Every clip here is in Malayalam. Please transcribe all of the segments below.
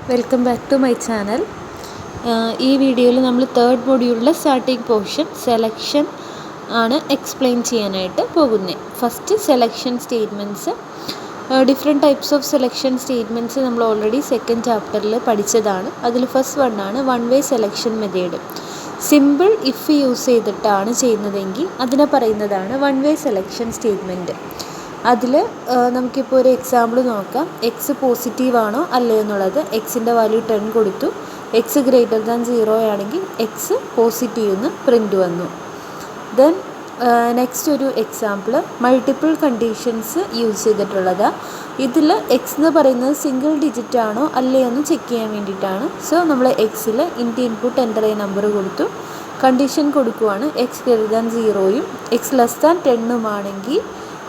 Welcome back to my channel. ഈ വീഡിയോയിൽ നമ്മൾ തേർഡ് മൊഡ്യൂളിലെ സ്റ്റാർട്ടിംഗ് പോർഷൻ സെലക്ഷൻ ആണ് എക്സ്പ്ലെയിൻ ചെയ്യാനായിട്ട് പോകുന്നത്. First selection statements. Different types of selection statements നമ്മൾ ഓൾറെഡി സെക്കൻഡ് ചാപ്റ്ററിൽ പഠിച്ചതാണ്. അതിൽ ഫസ്റ്റ് വണ്ണാണ് one way selection method. Simple if use ചെയ്തിട്ടാണ് ചെയ്യുന്നതെങ്കിൽ അതിനെ പറയുന്നതാണ് വൺ വേ സെലക്ഷൻ സ്റ്റേറ്റ്മെൻറ്റ്. അതിൽ നമുക്കിപ്പോൾ ഒരു എക്സാമ്പിൾ നോക്കാം. എക്സ് പോസിറ്റീവ് ആണോ അല്ലയോ എന്നുള്ളത്. എക്സിൻ്റെ വാല്യൂ 10 കൊടുത്തു. എക്സ് ഗ്രേറ്റർ ദാൻ 0 ആണെങ്കിൽ എക്സ് പോസിറ്റീവ് എന്ന് പ്രിൻ്റ് വന്നു. ദെൻ നെക്സ്റ്റ് ഒരു എക്സാമ്പിൾ മൾട്ടിപ്പിൾ കണ്ടീഷൻസ് യൂസ് ചെയ്തിട്ടുള്ളതാണ്. ഇതിൽ എക്സ് എന്ന് പറയുന്നത് സിംഗിൾ ഡിജിറ്റ് ആണോ അല്ലയോ എന്ന് ചെക്ക് ചെയ്യാൻ വേണ്ടിയിട്ടാണ്. സോ നമ്മൾ എക്സിൽ ഇൻപുട്ട് എൻ്റർ ചെയ്യുന്ന നമ്പർ കൊടുത്തു, കണ്ടീഷൻ കൊടുക്കുവാണ് എക്സ് ഗ്രേറ്റർ ദാൻ 0യും എക്സ് ലെസ് ദാൻ 10ഉം ആണെങ്കിൽ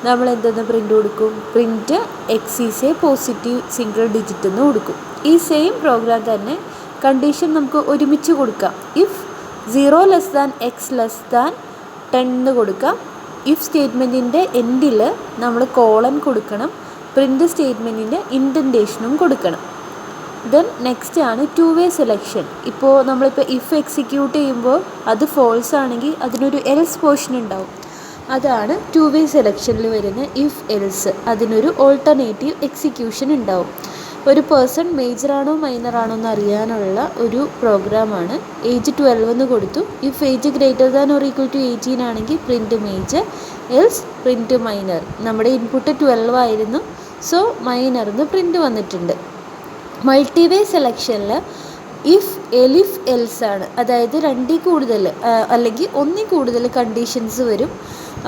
നമ്മൾ എന്തെന്ന് പ്രിൻ്റ് കൊടുക്കും? Print X is a positive single digit എന്ന് കൊടുക്കും. ഈ സെയിം പ്രോഗ്രാം തന്നെ കണ്ടീഷൻ നമുക്ക് ഒരുമിച്ച് കൊടുക്കാം. If 0 less than X less than 10 എന്ന് കൊടുക്കാം. ഇഫ് സ്റ്റേറ്റ്മെൻറ്റിൻ്റെ എൻഡിൽ നമ്മൾ കോളൻ കൊടുക്കണം. പ്രിൻ്റ് സ്റ്റേറ്റ്മെൻറ്റിൻ്റെ ഇൻഡൻറ്റേഷനും കൊടുക്കണം. ദെൻ നെക്സ്റ്റ് ആണ് ടു വേ സെലക്ഷൻ. ഇപ്പോൾ നമ്മളിപ്പോൾ ഇഫ് എക്സിക്യൂട്ട് ചെയ്യുമ്പോൾ അത് ഫോൾസ് ആണെങ്കിൽ അതിനൊരു എൽസ് പോർഷൻ ഉണ്ടാവും. അതാണ് ടു വേ സെലക്ഷനിൽ വരുന്ന ഇഫ് എൽസ്. അതിനൊരു ഓൾട്ടർനേറ്റീവ് എക്സിക്യൂഷൻ ഉണ്ടാവും. ഒരു പേഴ്സൺ മേജറാണോ മൈനറാണോ എന്ന് അറിയാനുള്ള ഒരു പ്രോഗ്രാമാണ്. ഏജ് 12 എന്ന് കൊടുത്തു. If age greater than or equal to 18 ആണെങ്കിൽ print major, else print minor. നമ്മുടെ ഇൻപുട്ട് 12 ആയിരുന്നു, സോ മൈനർ എന്ന് പ്രിൻറ്റ് വന്നിട്ടുണ്ട്. മൾട്ടിവേ സെലക്ഷനിൽ ഇഫ് എലിഫ് എൽസ് ആണ്. അതായത് 2ൽ കൂടുതൽ അല്ലെങ്കിൽ 1ൽ കൂടുതൽ കണ്ടീഷൻസ് വരും.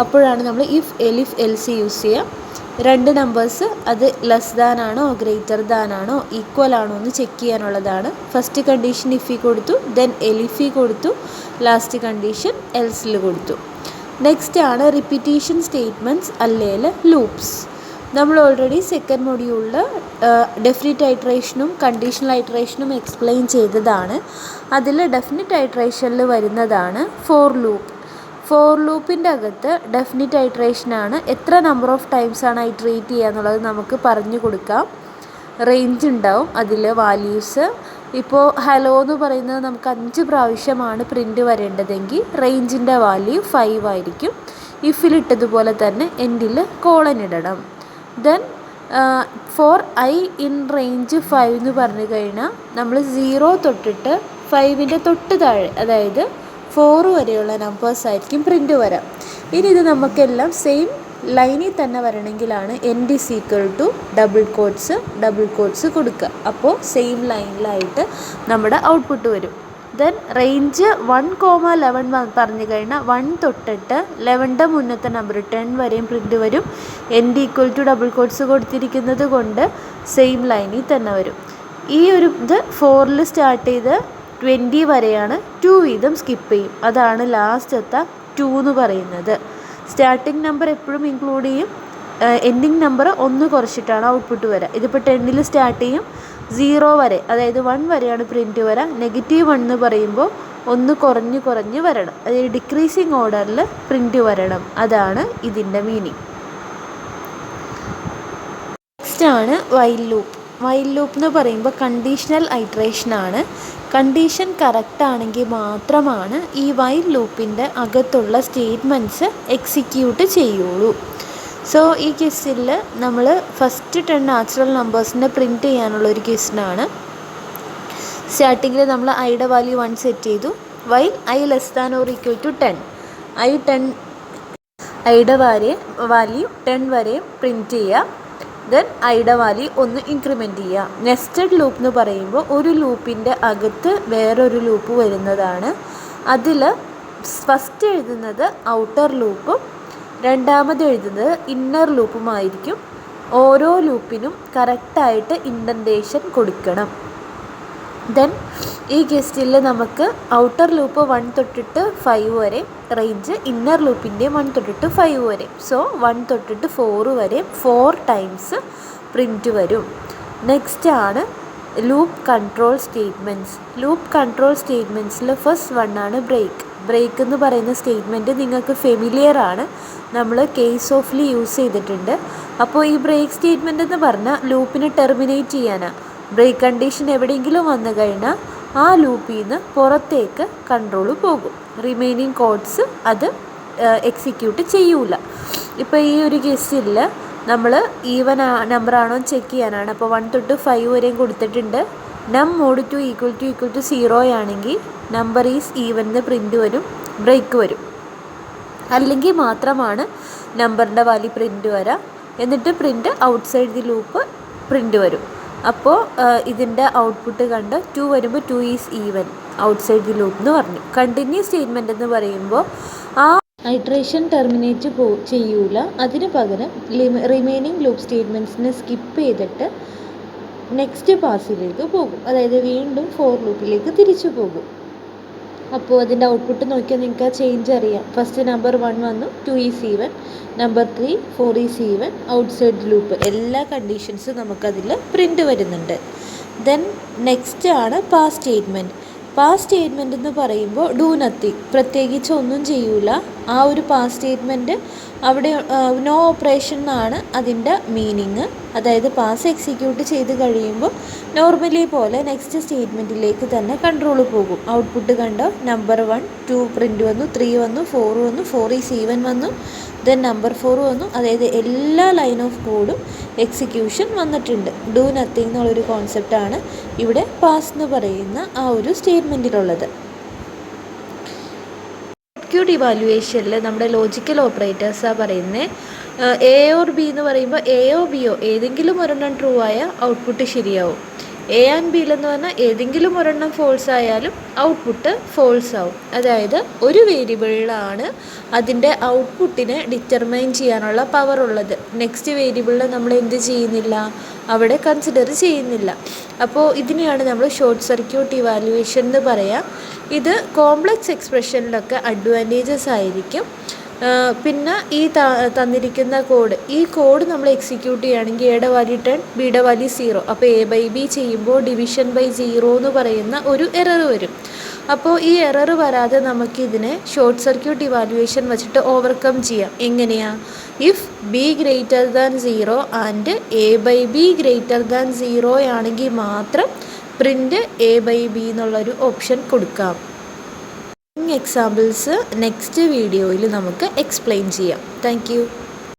അപ്പോഴാണ് നമ്മൾ ഇഫ് എലിഫ് എൽസ് യൂസ് ചെയ്യുക. 2 നമ്പേഴ്സ് അത് ലെസ് ദാൻ ആണോ ഗ്രേറ്റർ ദാൻ ആണോ ഈക്വൽ ആണോ എന്ന് ചെക്ക് ചെയ്യാനുള്ളതാണ്. ഫസ്റ്റ് കണ്ടീഷൻ ഇഫി കൊടുത്തു, ദെൻ എലിഫി കൊടുത്തു, ലാസ്റ്റ് കണ്ടീഷൻ എൽസിൽ കൊടുത്തു. നെക്സ്റ്റ് ആണ് റിപ്പീറ്റേഷൻ സ്റ്റേറ്റ്മെൻറ്റ്സ് അല്ലെങ്കിൽ ലൂപ്സ്. നമ്മൾ ഓൾറെഡി സെക്കൻഡ് മൊഡ്യൂളിൽ ഡെഫിനിറ്റ് ഐട്രേഷനും കണ്ടീഷണൽ ഐട്രേഷനും എക്സ്പ്ലെയിൻ ചെയ്തതാണ്. അതിൽ ഡെഫിനിറ്റ് ഐട്രേഷനിൽ വരുന്നതാണ് ഫോർ ലൂപ്പ്. ഫോർ ലൂപ്പിൻ്റെ അകത്ത് ഡെഫിനിറ്റ് ഐട്രേഷനാണ്. എത്ര നമ്പർ ഓഫ് ടൈംസ് ആണ് ഐട്രേറ്റ് ചെയ്യുക എന്നുള്ളത് നമുക്ക് പറഞ്ഞു കൊടുക്കാം. റേഞ്ച് ഉണ്ടാവും അതിൽ വാല്യൂസ്. ഇപ്പോൾ ഹലോ എന്ന് പറയുന്നത് നമുക്ക് 5 പ്രാവശ്യമാണ് പ്രിൻ്റ് വരേണ്ടതെങ്കിൽ റേഞ്ചിൻ്റെ വാല്യൂ 5 ആയിരിക്കും. ഇഫിലിട്ടതുപോലെ തന്നെ എൻഡിൽ കോളൻ ഇടണം. Then for I in range 5 എന്ന് പറഞ്ഞു കഴിഞ്ഞാൽ നമ്മൾ 0 തൊട്ടിട്ട് 5ൻ്റെ തൊട്ട് താഴെ, അതായത് 4 വരെയുള്ള നമ്പേഴ്സ് ആയിരിക്കും പ്രിൻ്റ് വരാം. ഇനി ഇത് നമുക്കെല്ലാം സെയിം ലൈനിൽ തന്നെ വരണമെങ്കിലാണ് end is equal to double quotes കൊടുക്കുക. അപ്പോൾ സെയിം ലൈനിലായിട്ട് നമ്മുടെ ഔട്ട്പുട്ട് വരും. ദെൻ റേഞ്ച് 1,11 പറഞ്ഞു കഴിഞ്ഞാൽ 1 തൊട്ടിട്ട് 11ൻ്റെ മുന്നത്തെ നമ്പർ 10 വരെയും പ്രിൻ്റ് വരും. End equal to double quotes കൊടുത്തിരിക്കുന്നത് കൊണ്ട് സെയിം ലൈനിൽ തന്നെ വരും. ഈ ഒരു ഇത് 4ൽ സ്റ്റാർട്ട് ചെയ്ത് 20 വരെയാണ് 2 വീതം സ്കിപ്പ് ചെയ്യും. അതാണ് ലാസ്റ്റത്തെ 2 എന്ന് പറയുന്നത്. സ്റ്റാർട്ടിംഗ് നമ്പർ എപ്പോഴും ഇൻക്ലൂഡ് ചെയ്യും, എൻഡിങ് നമ്പർ 1 കുറച്ചിട്ടാണ് ഔട്ട്പുട്ട് വരിക. ഇതിപ്പോൾ 10ൽ സ്റ്റാർട്ട് ചെയ്യും, 0 വരെ അതായത് 1 വരെയാണ് പ്രിൻറ്റ് വരാം. -1 എന്ന് പറയുമ്പോൾ 1 കുറഞ്ഞ് വരണം. അതായത് ഡിക്രീസിങ് ഓർഡറിൽ പ്രിൻറ്റ് വരണം. അതാണ് ഇതിൻ്റെ മീനിങ്. നെക്സ്റ്റ് ആണ് വൈൽ ലൂപ്പ്. വൈൽ ലൂപ്പ് എന്ന് പറയുമ്പോൾ കണ്ടീഷണൽ ഐട്രേഷനാണ്. കണ്ടീഷൻ കറക്റ്റ് ആണെങ്കിൽ മാത്രമാണ് ഈ വൈൽ ലൂപ്പിൻ്റെ അകത്തുള്ള സ്റ്റേറ്റ്മെൻറ്റ്സ് എക്സിക്യൂട്ട് ചെയ്യുള്ളൂ. സോ ഈ ക്വസ്റ്റ്യനിൽ നമ്മൾ ഫസ്റ്റ് 10 നാച്ചുറൽ നമ്പേഴ്സിനെ പ്രിൻറ്റ് ചെയ്യാനുള്ളൊരു ക്വസ്റ്റ്യനാണ്. സ്റ്റാർട്ടിങ്ങിൽ നമ്മൾ ഐയുടെ വാല്യൂ 1 സെറ്റ് ചെയ്തു. While I less than or equal to 10, ഐയുടെ വാല്യൂ 10 വരെയും പ്രിൻറ്റ് ചെയ്യുക. ദെൻ ഐയുടെ വാല്യൂ 1 ഇൻക്രിമെൻറ്റ് ചെയ്യുക. നെസ്റ്റഡ് ലൂപ്പ് എന്ന് പറയുമ്പോൾ ഒരു ലൂപ്പിൻ്റെ അകത്ത് വേറൊരു ലൂപ്പ് വരുന്നതാണ്. അതിൽ ഫസ്റ്റ് എഴുതുന്നത് ഔട്ടർ ലൂപ്പും രണ്ടാമത് എഴുതുന്നത് ഇന്നർ ലൂപ്പുമായിരിക്കും. ഓരോ ലൂപ്പിനും കറക്റ്റായിട്ട് ഇൻഡൻറ്റേഷൻ കൊടുക്കണം. ദെൻ ഈ ക്വസ്റ്റ്യനിൽ നമുക്ക് ഔട്ടർ ലൂപ്പ് 1 തൊട്ടിട്ട് 5 വരെ, റേഞ്ച് ഇന്നർ ലൂപ്പിൻ്റെ 1 തൊട്ടിട്ട് 5 വരെ. സോ 1 തൊട്ടിട്ട് 4 വരെ 4 ടൈംസ് പ്രിൻറ്റ് വരും. നെക്സ്റ്റ് ആണ് loop control statements. Loop control സ്റ്റേറ്റ്മെൻറ്റ്സിൽ ഫസ്റ്റ് വണ്ണാണ് ബ്രേക്ക് എന്ന് പറയുന്ന സ്റ്റേറ്റ്മെൻറ്റ് നിങ്ങൾക്ക് ഫെമിലിയർ ആണ്. നമ്മൾ കേസ് ഓഫിൽ യൂസ് ചെയ്തിട്ടുണ്ട്. അപ്പോൾ ഈ ബ്രേക്ക് സ്റ്റേറ്റ്മെൻറ്റ് എന്ന് പറഞ്ഞാൽ ലൂപ്പിനെ ടെർമിനേറ്റ് ചെയ്യാനാണ്. ബ്രേക്ക് കണ്ടീഷൻ എവിടെയെങ്കിലും വന്നു കഴിഞ്ഞാൽ ആ ലൂപ്പിൽ നിന്ന് പുറത്തേക്ക് കൺട്രോൾ പോകും. റിമൈനിങ് കോഡ്സ് അത് എക്സിക്യൂട്ട് ചെയ്യൂല. ഇപ്പോൾ ഈ ഒരു കേസിൽ നമ്മൾ ഈവൻ നമ്പറാണോ ചെക്ക് ചെയ്യാനാണ്. അപ്പോൾ 1 തൊട്ട് 5 വരെയും കൊടുത്തിട്ടുണ്ട്. നം മോഡ് 2 ഈക്വൽ ടു 0 ആണെങ്കിൽ നമ്പർ ഈസ് ഈവൻ എന്ന് പ്രിൻ്റ് വരും, ബ്രേക്ക് വരും. അല്ലെങ്കിൽ മാത്രമാണ് നമ്പറിൻ്റെ വാല്യൂ പ്രിൻ്റ് വരാം. എന്നിട്ട് print outside the loop print വരും. അപ്പോൾ ഇതിൻ്റെ ഔട്ട്പുട്ട് കണ്ട് 2 വരുമ്പോൾ 2 is even outside the loop എന്ന് പറഞ്ഞു. കണ്ടിന്യൂസ് സ്റ്റേറ്റ്മെൻറ്റ് എന്ന് പറയുമ്പോൾ ആ ഐട്രേഷൻ ടെർമിനേറ്റ് ചെയ്യൂല. അതിന് പകരം റിമൈനിങ് ലൂപ്പ് സ്റ്റേറ്റ്മെൻറ്റ്സിനെ സ്കിപ്പ് ചെയ്തിട്ട് നെക്സ്റ്റ് പാസിലേക്ക് പോകും. അതായത് വീണ്ടും ഫോർ ലൂപ്പിലേക്ക് തിരിച്ചു പോകും. അപ്പോൾ അതിൻ്റെ ഔട്ട്പുട്ട് നോക്കിയാൽ നിങ്ങൾക്ക് ആ ചേഞ്ച് അറിയാം. ഫസ്റ്റ് നമ്പർ 1 വന്നു, 2 is even, number 3 4 is even, outside loop എല്ലാ കണ്ടീഷൻസും നമുക്കതിൽ പ്രിൻ്റ് വരുന്നുണ്ട്. ദെൻ നെക്സ്റ്റ് ആണ് പാസ് സ്റ്റേറ്റ്മെൻറ്റ്. പാസ് സ്റ്റേറ്റ്മെൻറ്റ് എന്ന് പറയുമ്പോൾ ഡു നത്തിങ്, പ്രത്യേകിച്ച് ഒന്നും ചെയ്യൂല. ആ ഒരു പാസ് സ്റ്റേറ്റ്മെൻറ്റ് അവിടെ നോ ഓപ്പറേഷൻ എന്നാണ് അതിൻ്റെ മീനിങ്. അതായത് പാസ് എക്സിക്യൂട്ട് ചെയ്ത് കഴിയുമ്പോൾ നോർമലി പോലെ നെക്സ്റ്റ് സ്റ്റേറ്റ്മെൻറ്റിലേക്ക് തന്നെ കൺട്രോൾ പോകും. ഔട്ട്പുട്ട് കണ്ടോ, നമ്പർ 1 2 പ്രിൻ്റ് വന്നു, 3 വന്നു, 4 വന്നു, 4 ഈസ് ഈവൻ വന്നു, ദെൻ നമ്പർ 4 വന്നു. അതായത് എല്ലാ ലൈൻ ഓഫ് കോഡും എക്സിക്യൂഷൻ വന്നിട്ടുണ്ട്. ഡു നത്തിങ് എന്നുള്ളൊരു കോൺസെപ്റ്റാണ് ഇവിടെ പാസ് എന്ന് പറയുന്ന ആ ഒരു സ്റ്റേറ്റ്മെൻറ്റിലുള്ളത്. സർക്യൂട്ട് ഇവാലുവേഷനിൽ നമ്മുടെ ലോജിക്കൽ ഓപ്പറേറ്റേഴ്സാണ് പറയുന്നത്. എ ഓർ ബി എന്ന് പറയുമ്പോൾ എയോ ബിയോ ഏതെങ്കിലും ഒരെണ്ണം ട്രൂ ആയ ഔട്ട്പുട്ട് ശരിയാവും. എ ആൻഡ് ബിയിലെന്ന് പറഞ്ഞാൽ ഏതെങ്കിലും ഒരെണ്ണം ഫോൾസ് ആയാലും ഔട്ട്പുട്ട് ഫോൾസ് ആവും. അതായത് ഒരു വേരിയബിളിലാണ് അതിൻ്റെ ഔട്ട്പുട്ടിനെ ഡിറ്റർമൈൻ ചെയ്യാനുള്ള പവർ ഉള്ളത്. നെക്സ്റ്റ് വേരിയബിളിൽ നമ്മൾ എന്ത് ചെയ്യുന്നില്ല, അവിടെ കൺസിഡർ ചെയ്യുന്നില്ല. അപ്പോൾ ഇതിനെയാണ് നമ്മൾ ഷോർട്ട് സർക്യൂട്ട് ഇവാലുവേഷൻ എന്ന് പറയാം. ഇത് കോംപ്ലക്സ് എക്സ്പ്രഷനിലൊക്കെ അഡ്വാൻറ്റേജസ് ആയിരിക്കും. പിന്നെ ഈ തന്നിരിക്കുന്ന ഈ കോഡ് നമ്മൾ എക്സിക്യൂട്ട് ചെയ്യുകയാണെങ്കിൽ എയുടെ വാല്യൂ 10, ബിയുടെ വാല്യൂ 0. അപ്പോൾ എ ബൈ ബി ചെയ്യുമ്പോൾ ഡിവിഷൻ ബൈ 0 എന്ന് പറയുന്ന ഒരു എറർ വരും. അപ്പോൾ ഈ എറർ വരാതെ നമുക്കിതിനെ ഷോർട്ട് സർക്യൂട്ട് ഇവാലുവേഷൻ വെച്ചിട്ട് ഓവർകം ചെയ്യാം. എങ്ങനെയാണ്? If B greater than 0 and A by B greater than 0 ആണെങ്കിൽ മാത്രം പ്രിൻ്റ് എ ബൈ ബി എന്നുള്ളൊരു ഓപ്ഷൻ കൊടുക്കാം. എക്സാമ്പിൾസ് നെക്സ്റ്റ് വീഡിയോയിൽ നമുക്ക് എക്സ്പ്ലെയിൻ ചെയ്യാം. Thank U.